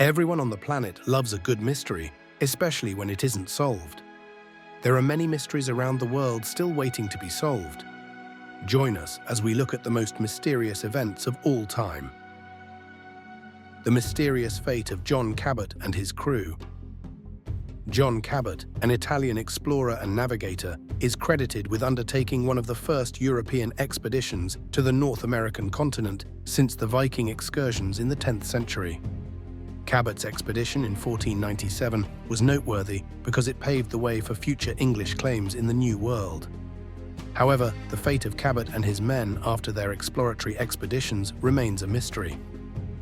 Everyone on the planet loves a good mystery, especially when it isn't solved. There are many mysteries around the world still waiting to be solved. Join us as we look at the most mysterious events of all time. The mysterious fate of John Cabot and his crew. John Cabot, an Italian explorer and navigator, is credited with undertaking one of the first European expeditions to the North American continent since the Viking excursions in the 10th century. Cabot's expedition in 1497 was noteworthy because it paved the way for future English claims in the New World. However, the fate of Cabot and his men after their exploratory expeditions remains a mystery.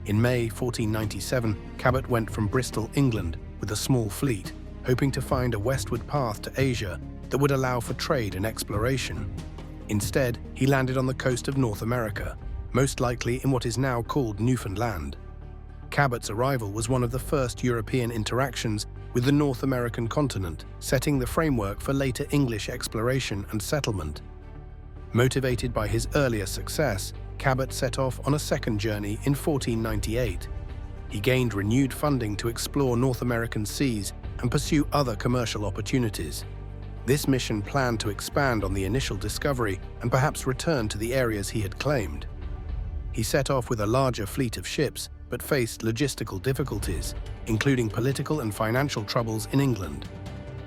In May 1497, Cabot went from Bristol, England, with a small fleet, hoping to find a westward path to Asia that would allow for trade and exploration. Instead, he landed on the coast of North America, most likely in what is now called Newfoundland. Cabot's arrival was one of the first European interactions with the North American continent, setting the framework for later English exploration and settlement. Motivated by his earlier success, Cabot set off on a second journey in 1498. He gained renewed funding to explore North American seas and pursue other commercial opportunities. This mission planned to expand on the initial discovery and perhaps return to the areas he had claimed. He set off with a larger fleet of ships, but faced logistical difficulties, including political and financial troubles in England.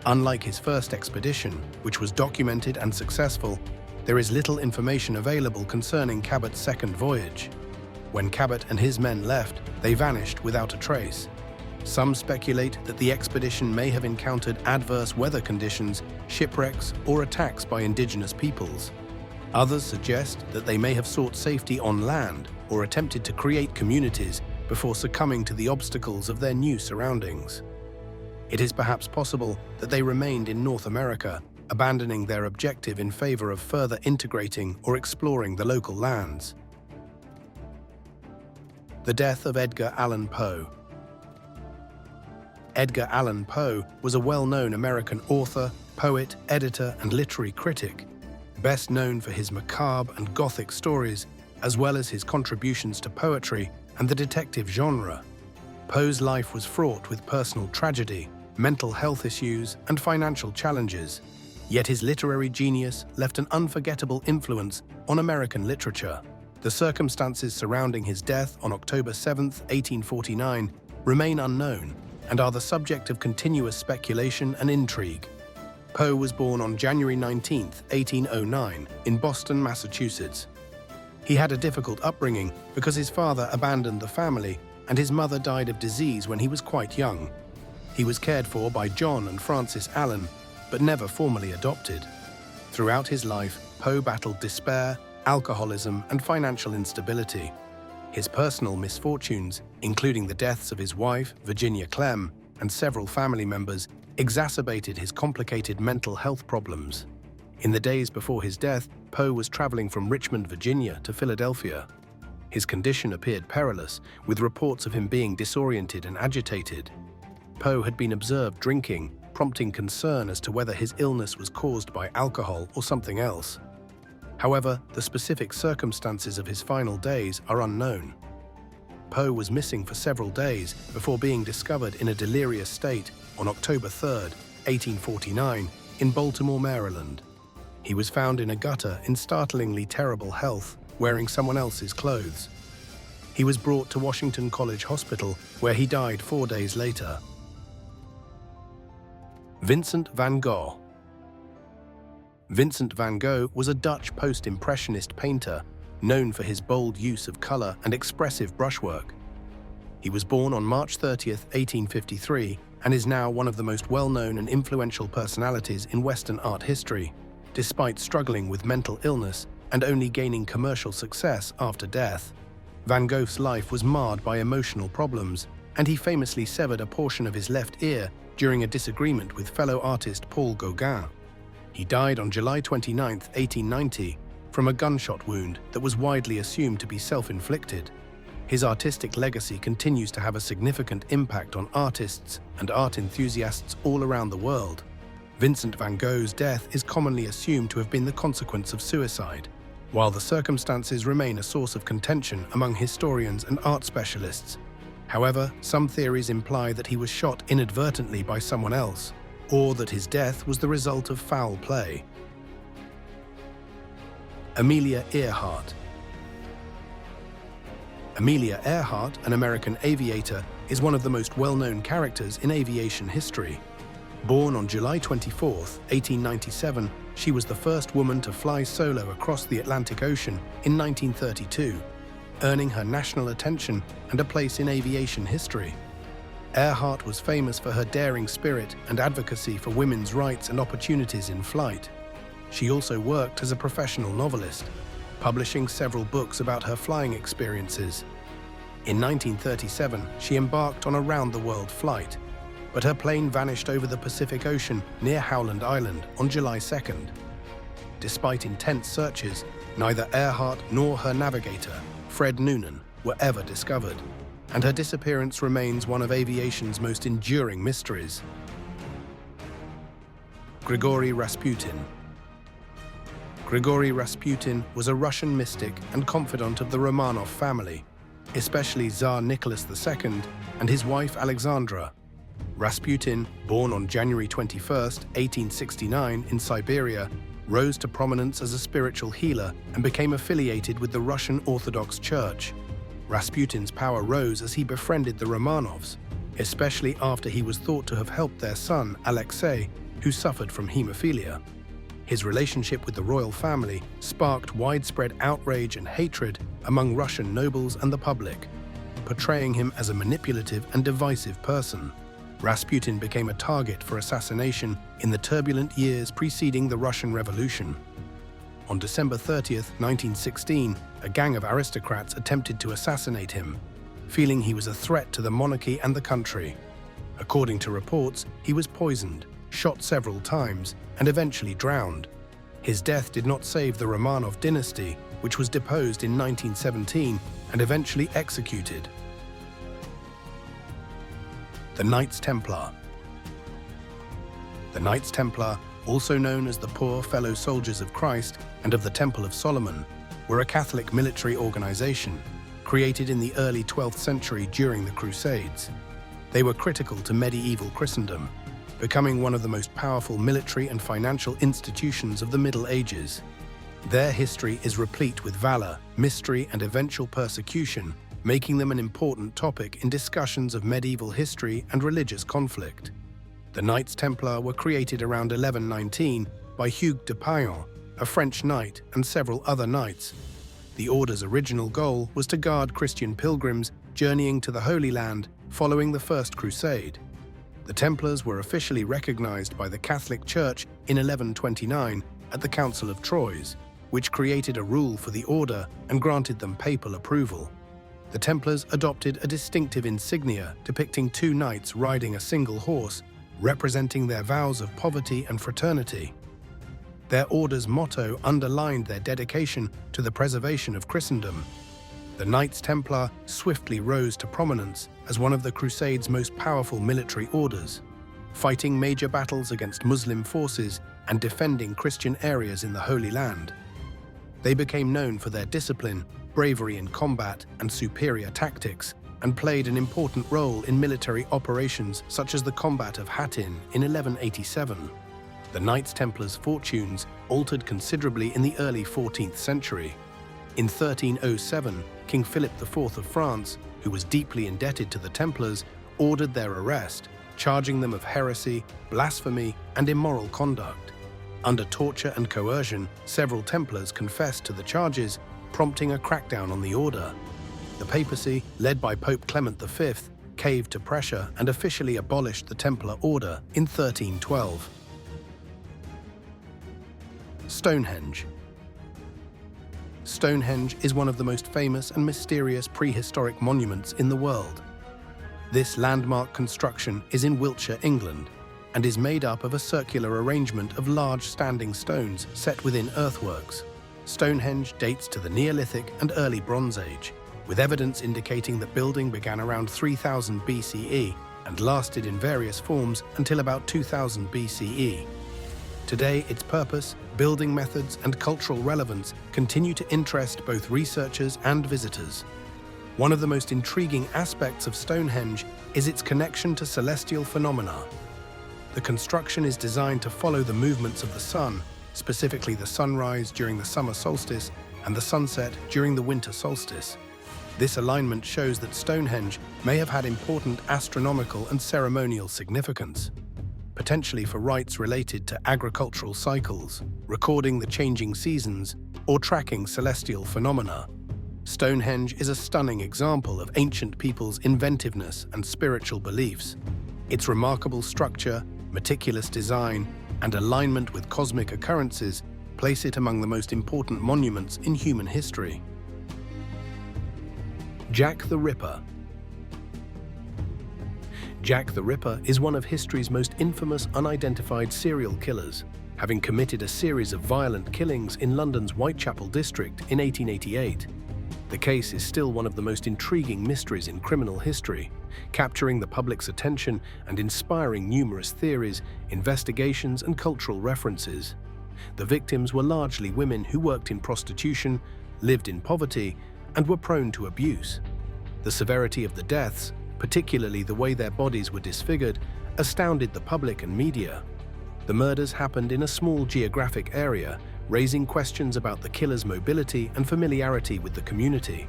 Unlike his first expedition, which was documented and successful, there is little information available concerning Cabot's second voyage. When Cabot and his men left, they vanished without a trace. Some speculate that the expedition may have encountered adverse weather conditions, shipwrecks, or attacks by indigenous peoples. Others suggest that they may have sought safety on land or attempted to create communities before succumbing to the obstacles of their new surroundings. It is perhaps possible that they remained in North America, abandoning their objective in favor of further integrating or exploring the local lands. The death of Edgar Allan Poe. Edgar Allan Poe was a well-known American author, poet, editor, and literary critic, best known for his macabre and gothic stories, as well as his contributions to poetry and the detective genre. Poe's life was fraught with personal tragedy, mental health issues, and financial challenges, yet his literary genius left an unforgettable influence on American literature. The circumstances surrounding his death on October 7, 1849, remain unknown and are the subject of continuous speculation and intrigue. Poe was born on January 19, 1809, in Boston, Massachusetts. He had a difficult upbringing because his father abandoned the family and his mother died of disease when he was quite young. He was cared for by John and Frances Allen, but never formally adopted. Throughout his life, Poe battled despair, alcoholism, and financial instability. His personal misfortunes, including the deaths of his wife, Virginia Clem, and several family members, exacerbated his complicated mental health problems. In the days before his death, Poe was traveling from Richmond, Virginia to Philadelphia. His condition appeared perilous, with reports of him being disoriented and agitated. Poe had been observed drinking, prompting concern as to whether his illness was caused by alcohol or something else. However, the specific circumstances of his final days are unknown. Poe was missing for several days before being discovered in a delirious state on October 3, 1849, in Baltimore, Maryland. He was found in a gutter in startlingly terrible health, wearing someone else's clothes. He was brought to Washington College Hospital, where he died 4 days later. Vincent van Gogh. Vincent van Gogh was a Dutch post-impressionist painter known for his bold use of color and expressive brushwork. He was born on March 30, 1853, and is now one of the most well-known and influential personalities in Western art history, despite struggling with mental illness and only gaining commercial success after death. Van Gogh's life was marred by emotional problems, and he famously severed a portion of his left ear during a disagreement with fellow artist Paul Gauguin. He died on July 29, 1890, from a gunshot wound that was widely assumed to be self-inflicted. His artistic legacy continues to have a significant impact on artists and art enthusiasts all around the world. Vincent van Gogh's death is commonly assumed to have been the consequence of suicide, while the circumstances remain a source of contention among historians and art specialists. However, some theories imply that he was shot inadvertently by someone else, or that his death was the result of foul play. Amelia Earhart. Amelia Earhart, an American aviator, is one of the most well-known characters in aviation history. Born on July 24, 1897, she was the first woman to fly solo across the Atlantic Ocean in 1932, earning her national attention and a place in aviation history. Earhart was famous for her daring spirit and advocacy for women's rights and opportunities in flight. She also worked as a professional novelist, publishing several books about her flying experiences. In 1937, she embarked on a round-the-world flight, but her plane vanished over the Pacific Ocean near Howland Island on July 2nd. Despite intense searches, neither Earhart nor her navigator, Fred Noonan, were ever discovered, and her disappearance remains one of aviation's most enduring mysteries. Grigory Rasputin. Grigory Rasputin was a Russian mystic and confidant of the Romanov family, especially Tsar Nicholas II and his wife Alexandra. Rasputin, born on January 21, 1869 in Siberia, rose to prominence as a spiritual healer and became affiliated with the Russian Orthodox Church. Rasputin's power rose as he befriended the Romanovs, especially after he was thought to have helped their son, Alexei, who suffered from hemophilia. His relationship with the royal family sparked widespread outrage and hatred among Russian nobles and the public, portraying him as a manipulative and divisive person. Rasputin became a target for assassination in the turbulent years preceding the Russian Revolution. On December 30, 1916, a gang of aristocrats attempted to assassinate him, feeling he was a threat to the monarchy and the country. According to reports, he was poisoned, shot several times, and eventually drowned. His death did not save the Romanov dynasty, which was deposed in 1917 and eventually executed. The Knights Templar. The Knights Templar, also known as the Poor Fellow Soldiers of Christ and of the Temple of Solomon, were a Catholic military organization created in the early 12th century during the Crusades. They were critical to medieval Christendom, becoming one of the most powerful military and financial institutions of the Middle Ages. Their history is replete with valor, mystery, and eventual persecution, making them an important topic in discussions of medieval history and religious conflict. The Knights Templar were created around 1119 by Hugues de Payan, a French knight, and several other knights. The order's original goal was to guard Christian pilgrims journeying to the Holy Land following the First Crusade. The Templars were officially recognized by the Catholic Church in 1129 at the Council of Troyes, which created a rule for the order and granted them papal approval. The Templars adopted a distinctive insignia depicting two knights riding a single horse, representing their vows of poverty and fraternity. Their order's motto underlined their dedication to the preservation of Christendom. The Knights Templar swiftly rose to prominence as one of the Crusade's most powerful military orders, fighting major battles against Muslim forces and defending Christian areas in the Holy Land. They became known for their discipline, bravery in combat, and superior tactics, and played an important role in military operations such as the combat of Hattin in 1187. The Knights Templars' fortunes altered considerably in the early 14th century. In 1307, King Philip IV of France, who was deeply indebted to the Templars, ordered their arrest, charging them of heresy, blasphemy, and immoral conduct. Under torture and coercion, several Templars confessed to the charges, prompting a crackdown on the order. The papacy, led by Pope Clement V, caved to pressure and officially abolished the Templar order in 1312. Stonehenge. Stonehenge is one of the most famous and mysterious prehistoric monuments in the world. This landmark construction is in Wiltshire, England, and is made up of a circular arrangement of large standing stones set within earthworks. Stonehenge dates to the Neolithic and early Bronze Age, with evidence indicating that building began around 3000 BCE and lasted in various forms until about 2000 BCE. Today, its purpose, building methods, and cultural relevance continue to interest both researchers and visitors. One of the most intriguing aspects of Stonehenge is its connection to celestial phenomena. The construction is designed to follow the movements of the sun, specifically the sunrise during the summer solstice and the sunset during the winter solstice. This alignment shows that Stonehenge may have had important astronomical and ceremonial significance, potentially for rites related to agricultural cycles, recording the changing seasons, or tracking celestial phenomena. Stonehenge is a stunning example of ancient people's inventiveness and spiritual beliefs. Its remarkable structure, meticulous design, and alignment with cosmic occurrences place it among the most important monuments in human history. Jack the Ripper. Jack the Ripper is one of history's most infamous unidentified serial killers, having committed a series of violent killings in London's Whitechapel district in 1888. The case is still one of the most intriguing mysteries in criminal history, capturing the public's attention and inspiring numerous theories, investigations, and cultural references. The victims were largely women who worked in prostitution, lived in poverty, and were prone to abuse. The severity of the deaths, particularly the way their bodies were disfigured, astounded the public and media. The murders happened in a small geographic area, raising questions about the killer's mobility and familiarity with the community.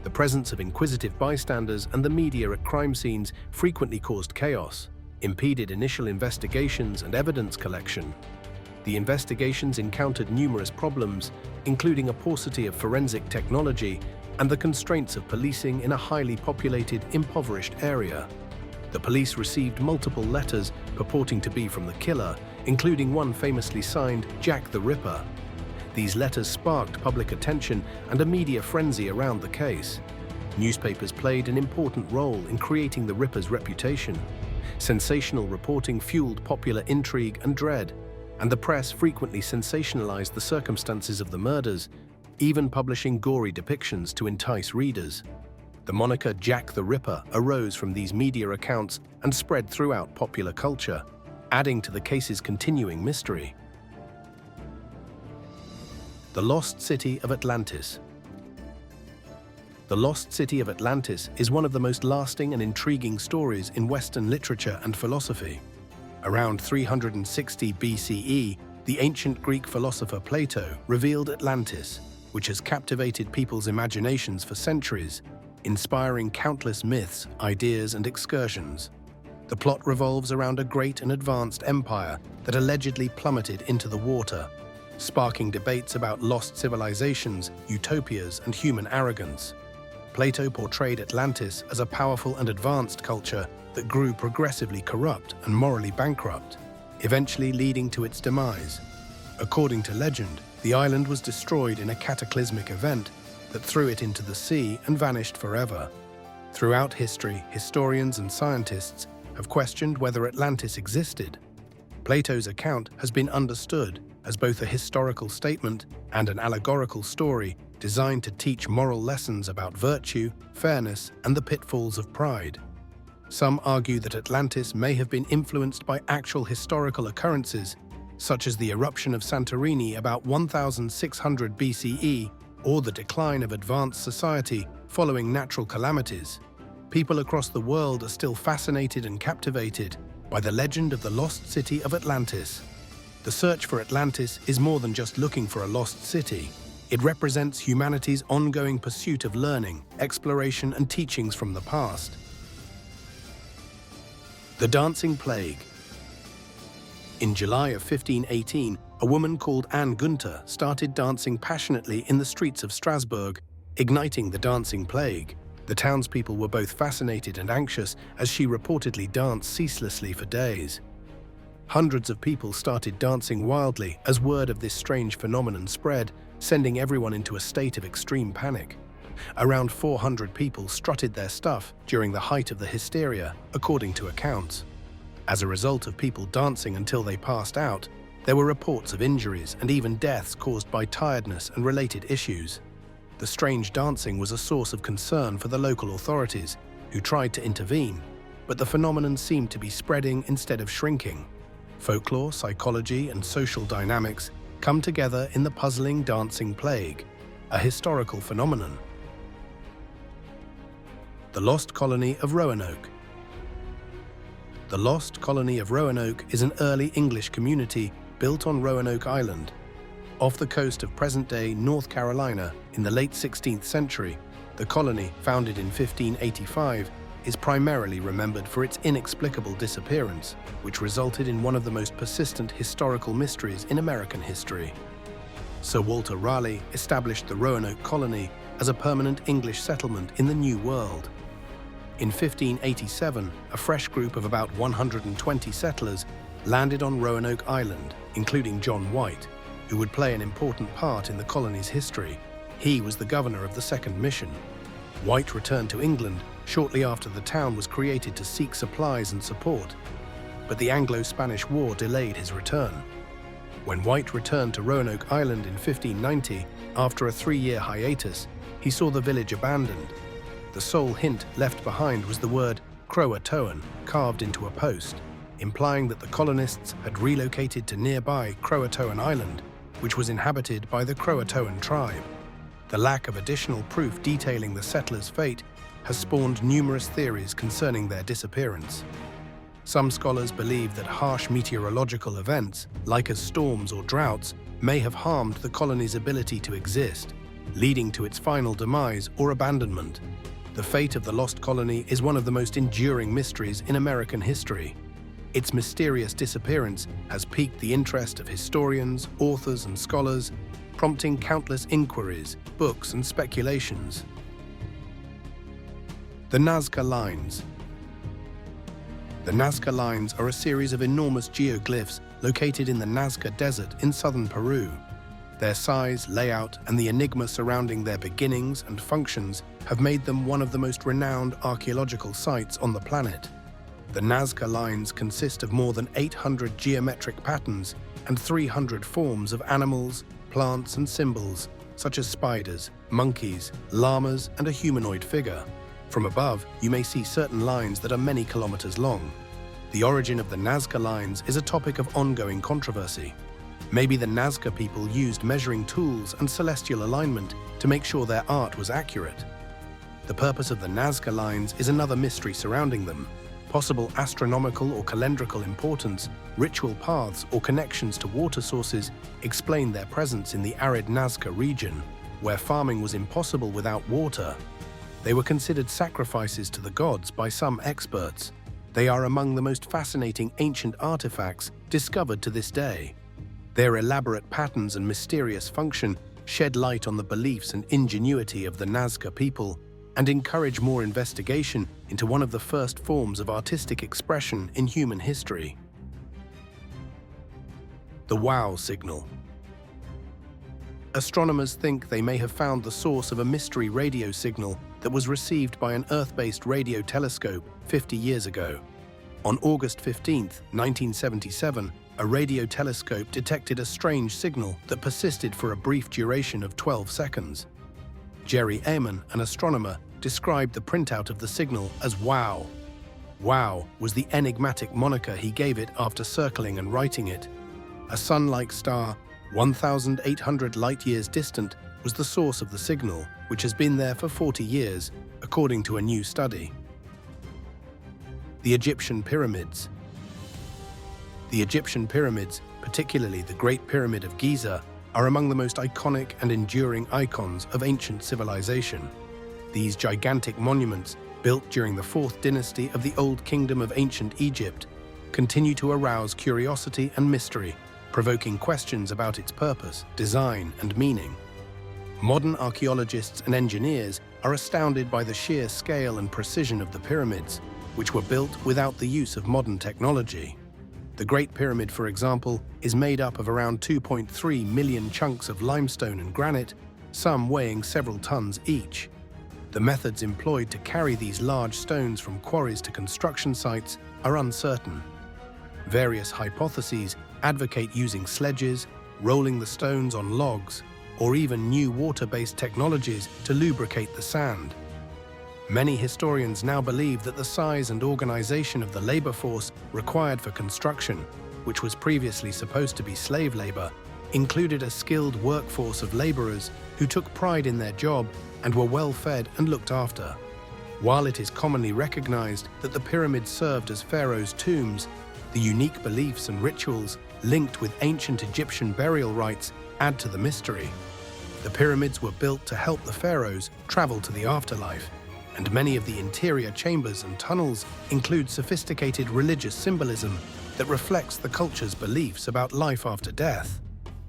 The presence of inquisitive bystanders and the media at crime scenes frequently caused chaos, impeded initial investigations and evidence collection. The investigations encountered numerous problems, including a paucity of forensic technology and the constraints of policing in a highly populated, impoverished area. The police received multiple letters purporting to be from the killer, including one famously signed Jack the Ripper. These letters sparked public attention and a media frenzy around the case. Newspapers played an important role in creating the Ripper's reputation. Sensational reporting fueled popular intrigue and dread, and the press frequently sensationalized the circumstances of the murders, even publishing gory depictions to entice readers. The moniker Jack the Ripper arose from these media accounts and spread throughout popular culture, adding to the case's continuing mystery. The Lost City of Atlantis. The Lost City of Atlantis is one of the most lasting and intriguing stories in Western literature and philosophy. Around 360 BCE, the ancient Greek philosopher Plato revealed Atlantis, which has captivated people's imaginations for centuries, inspiring countless myths, ideas, and excursions. The plot revolves around a great and advanced empire that allegedly plummeted into the water, sparking debates about lost civilizations, utopias, and human arrogance. Plato portrayed Atlantis as a powerful and advanced culture that grew progressively corrupt and morally bankrupt, eventually leading to its demise. According to legend, the island was destroyed in a cataclysmic event that threw it into the sea and vanished forever. Throughout history, historians and scientists have questioned whether Atlantis existed. Plato's account has been understood as both a historical statement and an allegorical story designed to teach moral lessons about virtue, fairness, and the pitfalls of pride. Some argue that Atlantis may have been influenced by actual historical occurrences, such as the eruption of Santorini about 1600 BCE or the decline of advanced society following natural calamities. People across the world are still fascinated and captivated by the legend of the lost city of Atlantis. The search for Atlantis is more than just looking for a lost city. It represents humanity's ongoing pursuit of learning, exploration, and teachings from the past. The Dancing Plague. In July of 1518, a woman called Anne Gunther started dancing passionately in the streets of Strasbourg, igniting the dancing plague. The townspeople were both fascinated and anxious as she reportedly danced ceaselessly for days. Hundreds of people started dancing wildly as word of this strange phenomenon spread, sending everyone into a state of extreme panic. Around 400 people strutted their stuff during the height of the hysteria, according to accounts. As a result of people dancing until they passed out, there were reports of injuries and even deaths caused by tiredness and related issues. The strange dancing was a source of concern for the local authorities, who tried to intervene, but the phenomenon seemed to be spreading instead of shrinking. Folklore, psychology, and social dynamics come together in the puzzling dancing plague, a historical phenomenon. The Lost Colony of Roanoke. The Lost Colony of Roanoke is an early English community built on Roanoke Island, off the coast of present-day North Carolina in the late 16th century. The colony, founded in 1585, is primarily remembered for its inexplicable disappearance, which resulted in one of the most persistent historical mysteries in American history. Sir Walter Raleigh established the Roanoke colony as a permanent English settlement in the New World. In 1587, a fresh group of about 120 settlers landed on Roanoke Island, including John White, who would play an important part in the colony's history. He was the governor of the second mission. White returned to England shortly after the town was created to seek supplies and support, but the Anglo-Spanish War delayed his return. When White returned to Roanoke Island in 1590, after a 3-year hiatus, he saw the village abandoned. The sole hint left behind was the word Croatoan carved into a post, implying that the colonists had relocated to nearby Croatoan Island, which was inhabited by the Croatoan tribe. The lack of additional proof detailing the settlers' fate has spawned numerous theories concerning their disappearance. Some scholars believe that harsh meteorological events, like as storms or droughts, may have harmed the colony's ability to exist, leading to its final demise or abandonment. The fate of the lost colony is one of the most enduring mysteries in American history. Its mysterious disappearance has piqued the interest of historians, authors, and scholars, prompting countless inquiries, books, and speculations. The Nazca Lines. The Nazca Lines are a series of enormous geoglyphs located in the Nazca Desert in southern Peru. Their size, layout, and the enigma surrounding their beginnings and functions have made them one of the most renowned archaeological sites on the planet. The Nazca Lines consist of more than 800 geometric patterns and 300 forms of animals, plants, and symbols, such as spiders, monkeys, llamas, and a humanoid figure. From above, you may see certain lines that are many kilometers long. The origin of the Nazca Lines is a topic of ongoing controversy. Maybe the Nazca people used measuring tools and celestial alignment to make sure their art was accurate. The purpose of the Nazca Lines is another mystery surrounding them. Possible astronomical or calendrical importance, ritual paths, or connections to water sources explain their presence in the arid Nazca region, where farming was impossible without water. They were considered sacrifices to the gods by some experts. They are among the most fascinating ancient artifacts discovered to this day. Their elaborate patterns and mysterious function shed light on the beliefs and ingenuity of the Nazca people and encourage more investigation into one of the first forms of artistic expression in human history. The Wow signal. Astronomers think they may have found the source of a mystery radio signal that was received by an Earth-based radio telescope 50 years ago. On August 15, 1977, a radio telescope detected a strange signal that persisted for a brief duration of 12 seconds. Jerry Amon, an astronomer, described the printout of the signal as WOW. WOW was the enigmatic moniker he gave it after circling and writing it. A sun-like star, 1,800 light-years distant, was the source of the signal, which has been there for 40 years, according to a new study. The Egyptian Pyramids. The Egyptian pyramids, particularly the Great Pyramid of Giza, are among the most iconic and enduring icons of ancient civilization. These gigantic monuments, built during the 4th dynasty of the Old Kingdom of ancient Egypt, continue to arouse curiosity and mystery, provoking questions about its purpose, design, and meaning. Modern archaeologists and engineers are astounded by the sheer scale and precision of the pyramids, which were built without the use of modern technology. The Great Pyramid, for example, is made up of around 2.3 million chunks of limestone and granite, some weighing several tons each. The methods employed to carry these large stones from quarries to construction sites are uncertain. Various hypotheses advocate using sledges, rolling the stones on logs, or even new water-based technologies to lubricate the sand. Many historians now believe that the size and organization of the labor force required for construction, which was previously supposed to be slave labor, included a skilled workforce of laborers who took pride in their job and were well fed and looked after. While it is commonly recognized that the pyramids served as pharaohs' tombs, the unique beliefs and rituals linked with ancient Egyptian burial rites add to the mystery. The pyramids were built to help the pharaohs travel to the afterlife, and many of the interior chambers and tunnels include sophisticated religious symbolism that reflects the culture's beliefs about life after death.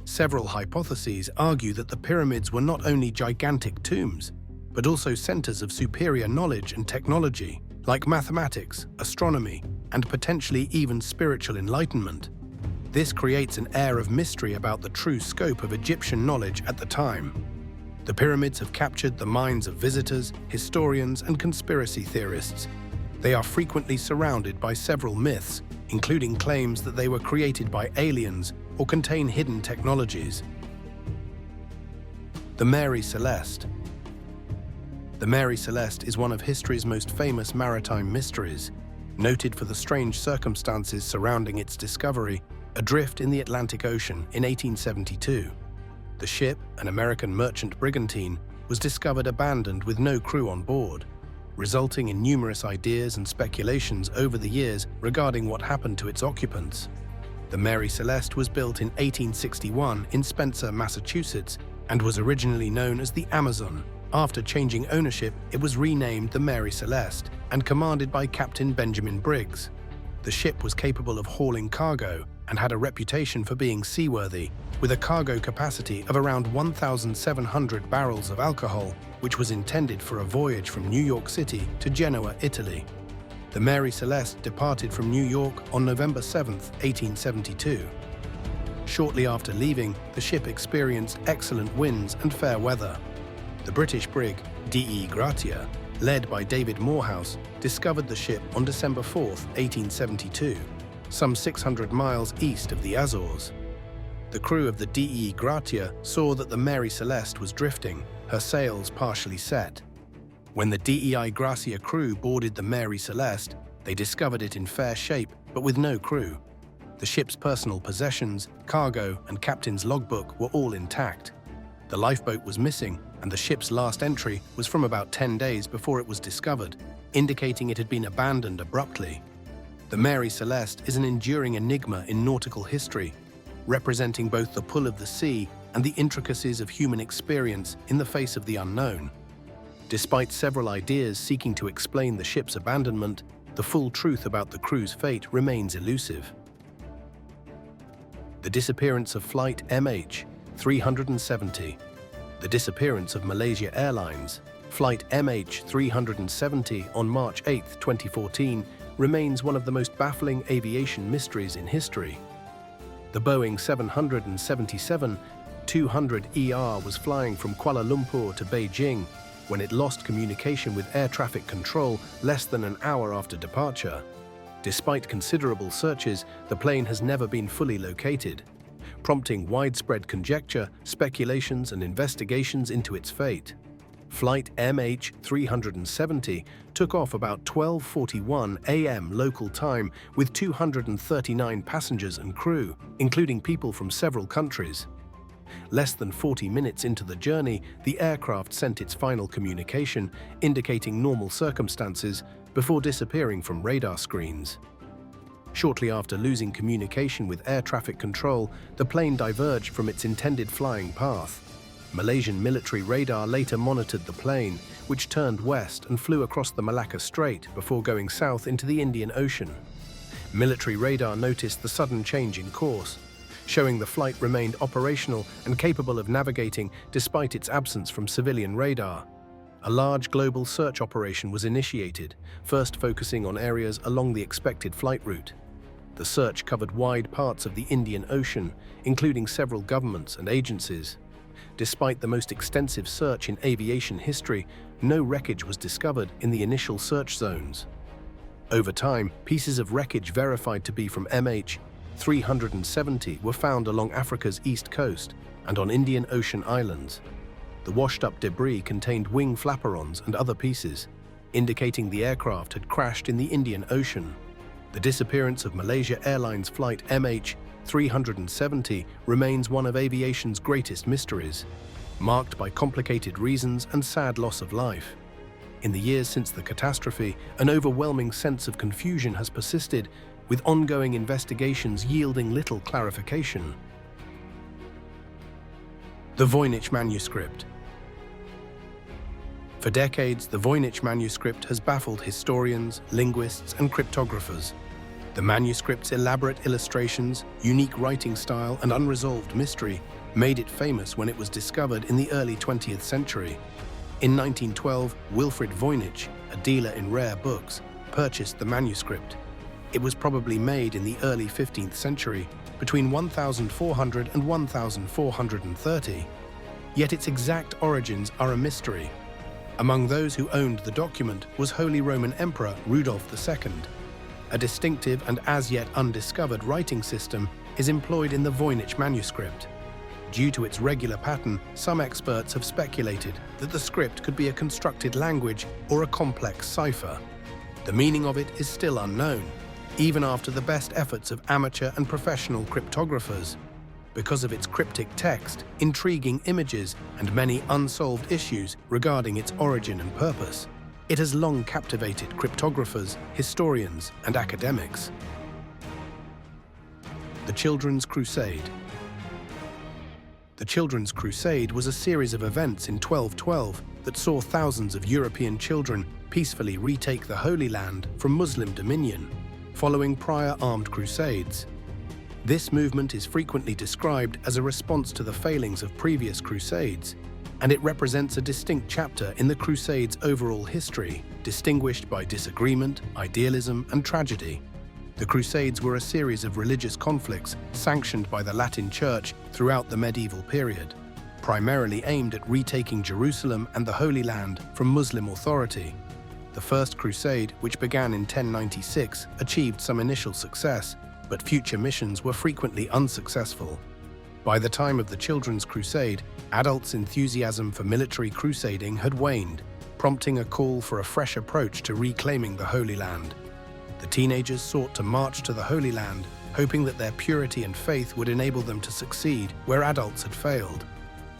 Several hypotheses argue that the pyramids were not only gigantic tombs, but also centers of superior knowledge and technology, like mathematics, astronomy, and potentially even spiritual enlightenment. This creates an air of mystery about the true scope of Egyptian knowledge at the time. The pyramids have captured the minds of visitors, historians, and conspiracy theorists. They are frequently surrounded by several myths, including claims that they were created by aliens or contain hidden technologies. The Mary Celeste. The Mary Celeste is one of history's most famous maritime mysteries, noted for the strange circumstances surrounding its discovery adrift in the Atlantic Ocean in 1872. The ship, an American merchant brigantine, was discovered abandoned with no crew on board, resulting in numerous ideas and speculations over the years regarding what happened to its occupants. The Mary Celeste was built in 1861 in Spencer, Massachusetts, and was originally known as the Amazon. After changing ownership, it was renamed the Mary Celeste and commanded by Captain Benjamin Briggs. The ship was capable of hauling cargo and had a reputation for being seaworthy, with a cargo capacity of around 1,700 barrels of alcohol, which was intended for a voyage from New York City to Genoa, Italy. The Mary Celeste departed from New York on November 7, 1872. Shortly after leaving, the ship experienced excellent winds and fair weather. The British brig Dei Gratia, led by David Morehouse, discovered the ship on December 4, 1872, some 600 miles east of the Azores. The crew of the Dei Gratia saw that the Mary Celeste was drifting, her sails partially set. When the Dei Gratia crew boarded the Mary Celeste, they discovered it in fair shape, but with no crew. The ship's personal possessions, cargo, and captain's logbook were all intact. The lifeboat was missing, and the ship's last entry was from about 10 days before it was discovered, indicating it had been abandoned abruptly. The Mary Celeste is an enduring enigma in nautical history, representing both the pull of the sea and the intricacies of human experience in the face of the unknown. Despite several ideas seeking to explain the ship's abandonment, the full truth about the crew's fate remains elusive. The disappearance of Flight MH370. The disappearance of Malaysia Airlines, Flight MH370 on March 8, 2014, remains one of the most baffling aviation mysteries in history. The Boeing 777-200ER was flying from Kuala Lumpur to Beijing when it lost communication with air traffic control less than an hour after departure. Despite considerable searches, the plane has never been fully located, prompting widespread conjecture, speculations, and investigations into its fate. Flight MH370 took off about 12:41 a.m. local time with 239 passengers and crew, including people from several countries. Less than 40 minutes into the journey, the aircraft sent its final communication, indicating normal circumstances, before disappearing from radar screens. Shortly after losing communication with air traffic control, the plane diverged from its intended flying path. Malaysian military radar later monitored the plane, which turned west and flew across the Malacca Strait before going south into the Indian Ocean. Military radar noticed the sudden change in course, showing the flight remained operational and capable of navigating despite its absence from civilian radar. A large global search operation was initiated, first focusing on areas along the expected flight route. The search covered wide parts of the Indian Ocean, including several governments and agencies. Despite the most extensive search in aviation history, no wreckage was discovered in the initial search zones. Over time, pieces of wreckage verified to be from MH370 were found along Africa's east coast and on Indian Ocean islands. The washed-up debris contained wing flaperons and other pieces, indicating the aircraft had crashed in the Indian Ocean. The disappearance of Malaysia Airlines flight MH370 remains one of aviation's greatest mysteries, marked by complicated reasons and sad loss of life. In the years since the catastrophe, an overwhelming sense of confusion has persisted, with ongoing investigations yielding little clarification. The Voich Manuscript. For decades, the Voich Manuscript has baffled historians, linguists, and cryptographers. The manuscript's elaborate illustrations, unique writing style, and unresolved mystery made it famous when it was discovered in the early 20th century. In 1912, Wilfrid Voynich, a dealer in rare books, purchased the manuscript. It was probably made in the early 15th century, between 1400 and 1430. Yet its exact origins are a mystery. Among those who owned the document was Holy Roman Emperor Rudolph II. A distinctive and as yet undiscovered writing system is employed in the Voynich manuscript. Due to its regular pattern, some experts have speculated that the script could be a constructed language or a complex cipher. The meaning of it is still unknown, even after the best efforts of amateur and professional cryptographers. Because of its cryptic text, intriguing images, and many unsolved issues regarding its origin and purpose, it has long captivated cryptographers, historians, and academics. The Childrens Crusade. The Children's Crusade was a series of events in 1212 that saw thousands of European children peacefully retake the Holy Land from Muslim dominion, following prior armed crusades. This movement is frequently described as a response to the failings of previous crusades, and it represents a distinct chapter in the Crusades' overall history, distinguished by disagreement, idealism, and tragedy. The Crusades were a series of religious conflicts sanctioned by the Latin Church throughout the medieval period, primarily aimed at retaking Jerusalem and the Holy Land from Muslim authority. The First Crusade, which began in 1096, achieved some initial success, but future missions were frequently unsuccessful. By the time of the Children's Crusade, adults' enthusiasm for military crusading had waned, prompting a call for a fresh approach to reclaiming the Holy Land. The teenagers sought to march to the Holy Land, hoping that their purity and faith would enable them to succeed where adults had failed.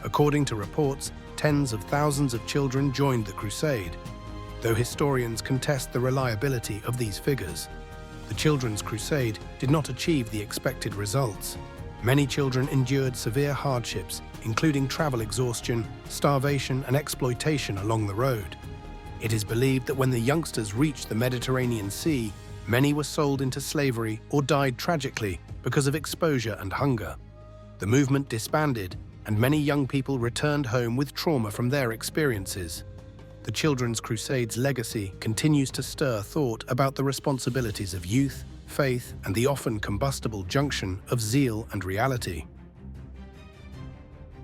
According to reports, tens of thousands of children joined the crusade, though historians contest the reliability of these figures. The Children's Crusade did not achieve the expected results. Many children endured severe hardships, including travel exhaustion, starvation, and exploitation along the road. It is believed that when the youngsters reached the Mediterranean Sea, many were sold into slavery or died tragically because of exposure and hunger. The movement disbanded, and many young people returned home with trauma from their experiences. The Children's Crusade's legacy continues to stir thought about the responsibilities of youth, faith, and the often combustible junction of zeal and reality.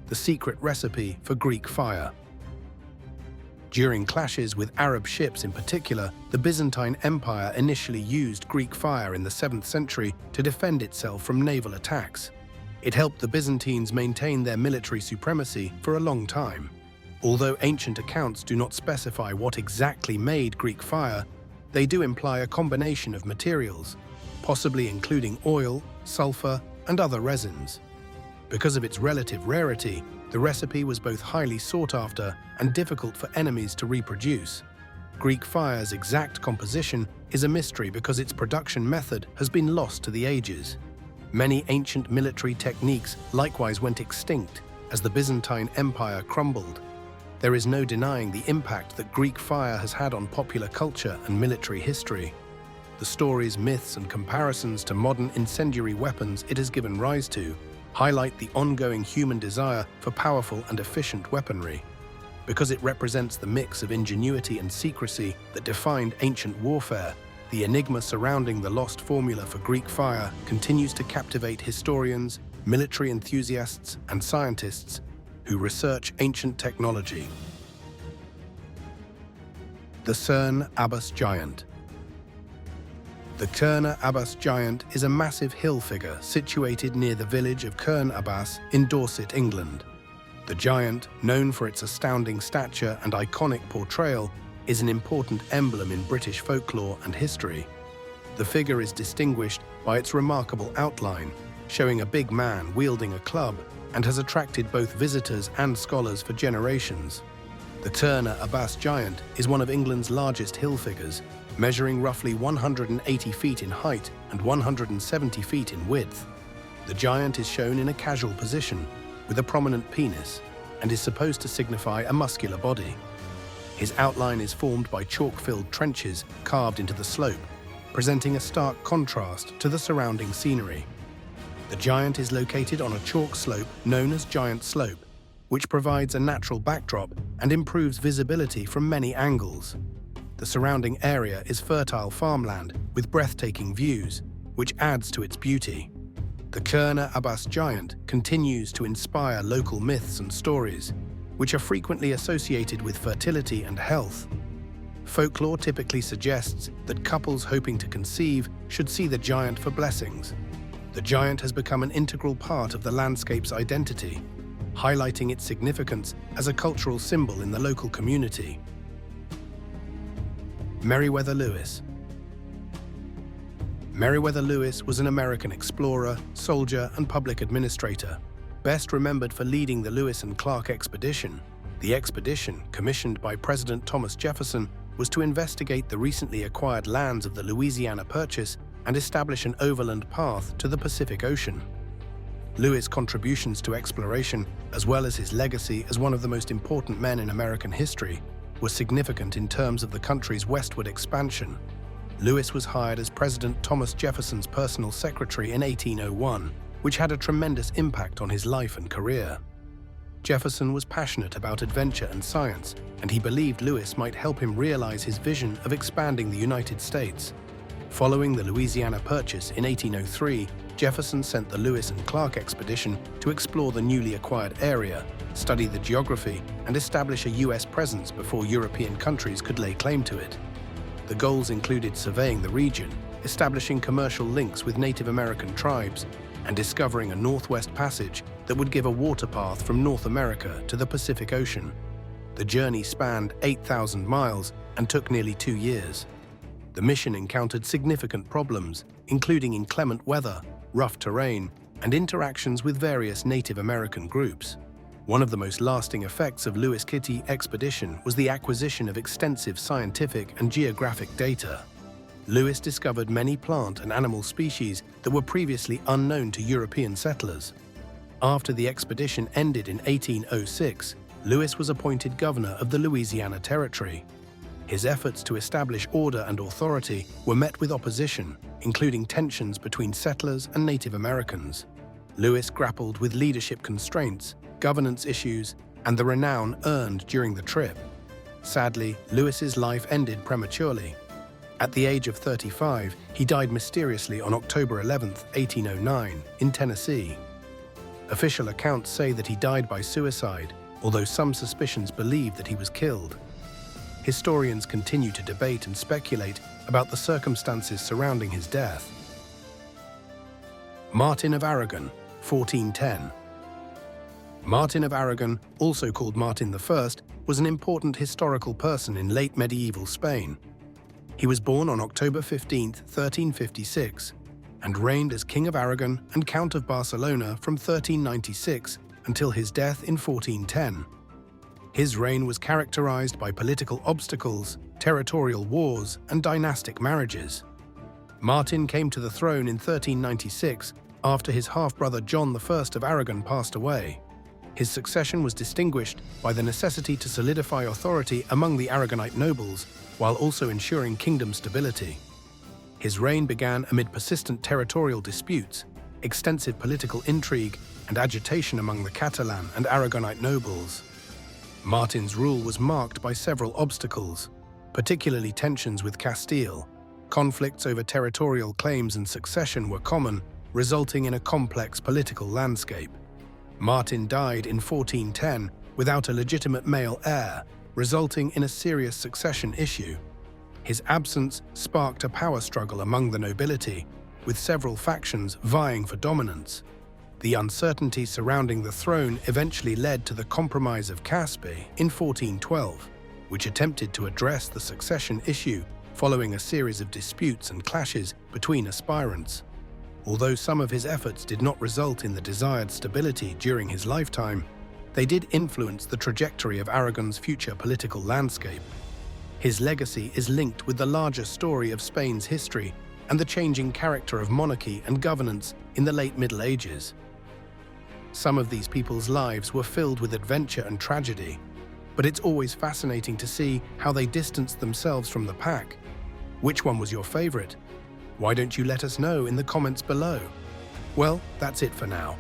The secret recipe for Greek fire. During clashes with Arab ships in particular, the Byzantine Empire initially used Greek fire in the 7th century to defend itself from naval attacks. It helped the Byzantines maintain their military supremacy for a long time. Although ancient accounts do not specify what exactly made Greek fire, they do imply a combination of materials, possibly including oil, sulfur, and other resins. Because of its relative rarity, the recipe was both highly sought after and difficult for enemies to reproduce. Greek fire's exact composition is a mystery because its production method has been lost to the ages. Many ancient military techniques likewise went extinct as the Byzantine Empire crumbled. There is no denying the impact that Greek fire has had on popular culture and military history. The stories, myths, and comparisons to modern incendiary weapons it has given rise to highlight the ongoing human desire for powerful and efficient weaponry. Because it represents the mix of ingenuity and secrecy that defined ancient warfare, the enigma surrounding the lost formula for Greek fire continues to captivate historians, military enthusiasts, and scientists who research ancient technology. The CERN Abbas Giant. The CERN Abbas Giant is a massive hill figure situated near the village of Cairn Abbas in Dorset, England. The giant, known for its astounding stature and iconic portrayal, is an important emblem in British folklore and history. The figure is distinguished by its remarkable outline, showing a big man wielding a club, and has attracted both visitors and scholars for generations. The The Turner Abbas giant is one of England's largest hill figures, measuring roughly 180 feet in height and 170 feet in width. The giant is shown in a casual position, with a prominent penis, and is supposed to signify a muscular body. His outline is formed by chalk-filled trenches carved into the slope, presenting a stark contrast to the surrounding scenery. The giant is located on a chalk slope known as Giant Slope, which provides a natural backdrop and improves visibility from many angles. The surrounding area is fertile farmland with breathtaking views, which adds to its beauty. The Turner Abbas giant continues to inspire local myths and stories, which are frequently associated with fertility and health. Folklore typically suggests that couples hoping to conceive should see the giant for blessings. The giant has become an integral part of the landscape's identity, highlighting its significance as a cultural symbol in the local community. Merryweather Lewis. Merryweather Lewis was an American explorer, soldier, and public administrator, best remembered for leading the Lewis and Clark expedition. The expedition, commissioned by President Thomas Jefferson, was to investigate the recently acquired lands of the Louisiana Purchase and establish an overland path to the Pacific Ocean. Lewis' contributions to exploration, as well as his legacy as one of the most important men in American history, were significant in terms of the country's westward expansion. Lewis was hired as President Thomas Jefferson's personal secretary in 1801, which had a tremendous impact on his life and career. Jefferson was passionate about adventure and science, and he believed Lewis might help him realize his vision of expanding the United States. Following the Louisiana Purchase in 1803, Jefferson sent the Lewis and Clark expedition to explore the newly acquired area, study the geography, and establish a U.S. presence before European countries could lay claim to it. The goals included surveying the region, establishing commercial links with Native American tribes, and discovering a northwest passage that would give a water path from North America to the Pacific Ocean. The journey spanned 8,000 miles and took nearly 2 years. The mission encountered significant problems, including inclement weather, rough terrain, and interactions with various Native American groups. One of the most lasting effects of Lewis' Kitty expedition was the acquisition of extensive scientific and geographic data. Lewis discovered many plant and animal species that were previously unknown to European settlers. After the expedition ended in 1806, Lewis was appointed governor of the Louisiana Territory. His efforts to establish order and authority were met with opposition, including tensions between settlers and Native Americans. Lewis grappled with leadership constraints, governance issues, and the renown earned during the trip. Sadly, Lewis's life ended prematurely. At the age of 35, he died mysteriously on October 11, 1809, in Tennessee. Official accounts say that he died by suicide, although some suspicions believe that he was killed. Historians continue to debate and speculate about the circumstances surrounding his death. Martin of Aragon, 1410. Martin of Aragon, also called Martin I, was an important historical person in late medieval Spain. He was born on October 15, 1356, and reigned as King of Aragon and Count of Barcelona from 1396 until his death in 1410. His reign was characterized by political obstacles, territorial wars, and dynastic marriages. Martin came to the throne in 1396 after his half-brother John I of Aragon passed away. His succession was distinguished by the necessity to solidify authority among the Aragonite nobles, while also ensuring kingdom stability. His reign began amid persistent territorial disputes, extensive political intrigue, and agitation among the Catalan and Aragonite nobles. Martin's rule was marked by several obstacles, particularly tensions with Castile. Conflicts over territorial claims and succession were common, resulting in a complex political landscape. Martin died in 1410 without a legitimate male heir, resulting in a serious succession issue. His absence sparked a power struggle among the nobility, with several factions vying for dominance. The uncertainty surrounding the throne eventually led to the Compromise of Caspe in 1412, which attempted to address the succession issue following a series of disputes and clashes between aspirants. Although some of his efforts did not result in the desired stability during his lifetime, they did influence the trajectory of Aragon's future political landscape. His legacy is linked with the larger story of Spain's history and the changing character of monarchy and governance in the late Middle Ages. Some of these people's lives were filled with adventure and tragedy, but it's always fascinating to see how they distanced themselves from the pack. Which one was your favorite? Why don't you let us know in the comments below? Well, that's it for now.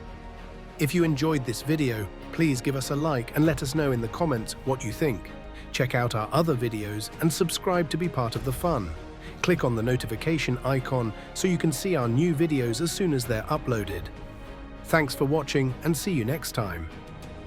If you enjoyed this video, please give us a like and let us know in the comments what you think. Check out our other videos and subscribe to be part of the fun. Click on the notification icon so you can see our new videos as soon as they're uploaded. Thanks for watching and see you next time.